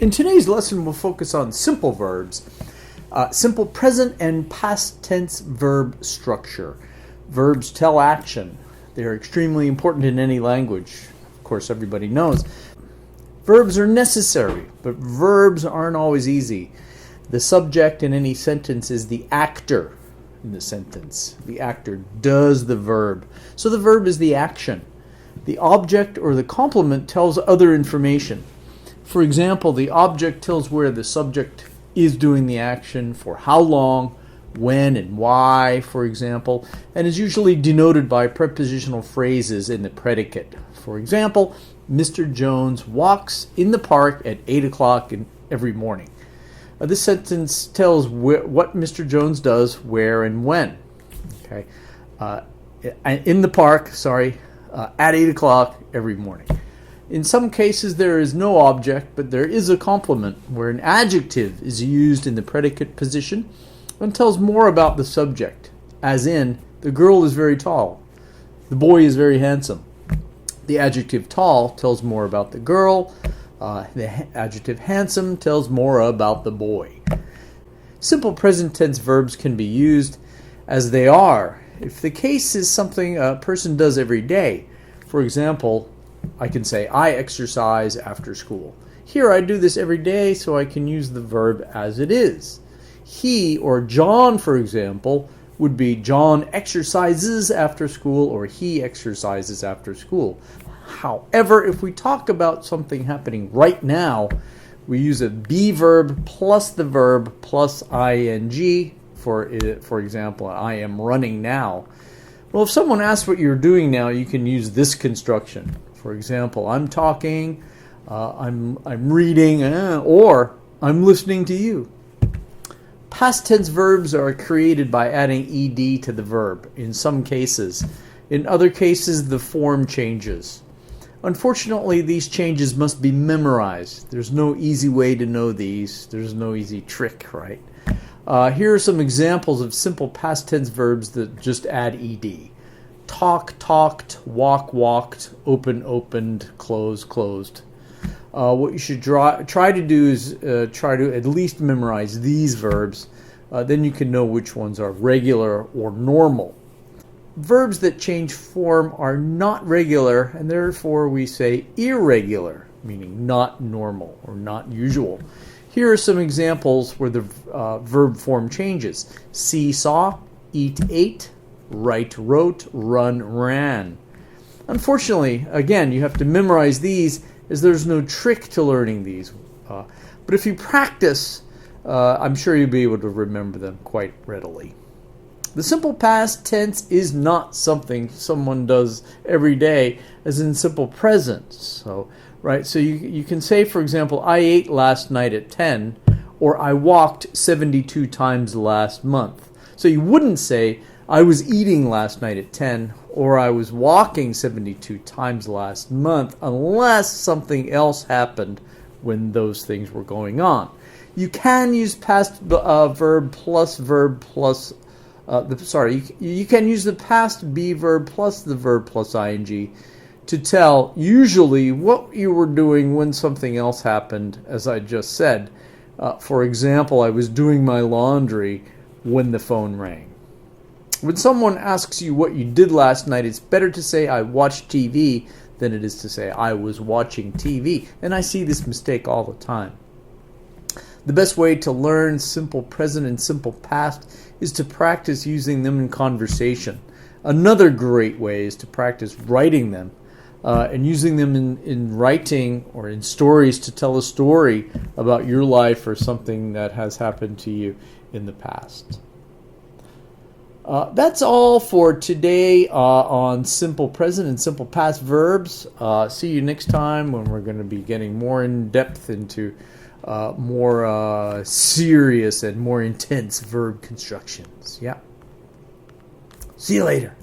In today's lesson, we'll focus on simple verbs, simple present and past tense verb structure. Verbs tell action. They're extremely important in any language. Of course, everybody knows. Verbs are necessary, but verbs aren't always easy. The subject in any sentence is the actor in the sentence. The actor does the verb. So the verb is the action. The object or the complement tells other information. For example, the object tells where the subject is doing the action, for how long, when, and why, for example, and is usually denoted by prepositional phrases in the predicate. For example, Mr. Jones walks in the park at 8 o'clock every morning. This sentence tells what Mr. Jones does, where, and when. Okay, in the park, at 8 o'clock every morning. In some cases, there is no object, but there is a complement where an adjective is used in the predicate position and tells more about the subject, as in, the girl is very tall, the boy is very handsome. The adjective tall tells more about the girl, the adjective handsome tells more about the boy. Simple present tense verbs can be used as they are if the case is something a person does every day. For example, I can say, I exercise after school. Here, I do this every day, so I can use the verb as it is. He or John, for example, would be John exercises after school, or he exercises after school. However, if we talk about something happening right now, we use a be verb plus the verb plus ing. For example, I am running now. Well, if someone asks what you're doing now, you can use this construction. For example, I'm talking, I'm reading, or I'm listening to you. Past tense verbs are created by adding ed to the verb in some cases. In other cases, the form changes. Unfortunately, these changes must be memorized. There's no easy way to know these. There's no easy trick, right? Here are some examples of simple past tense verbs that just add ed. Talk, talked, walk, walked, open, opened, close, closed. What you should try to do is try to at least memorize these verbs. Then you can know which ones are regular or normal. Verbs that change form are not regular, and therefore we say irregular, meaning not normal or not usual. Here are some examples where the verb form changes. See, saw, eat, ate, write, wrote, run, ran. Unfortunately, again, you have to memorize these as there's no trick to learning these. But if you practice, I'm sure you'll be able to remember them quite readily. The simple past tense is not something someone does every day, as in simple present. So you can say, for example, I ate last night at 10, or I walked 72 times last month. So you wouldn't say, I was eating last night at 10, or I was walking 72 times last month, unless something else happened when those things were going on. You can use past verb plus you can use the past be verb plus the verb plus ing to tell usually what you were doing when something else happened, as I just said. For example, I was doing my laundry when the phone rang. When someone asks you what you did last night, it's better to say I watched TV than it is to say I was watching TV. And I see this mistake all the time. The best way to learn simple present and simple past is to practice using them in conversation. Another great way is to practice writing them and using them in writing or in stories to tell a story about your life or something that has happened to you in the past. That's all for today on simple present and simple past verbs. See you next time when we're going to be getting more in depth into more serious and more intense verb constructions. Yeah. See you later.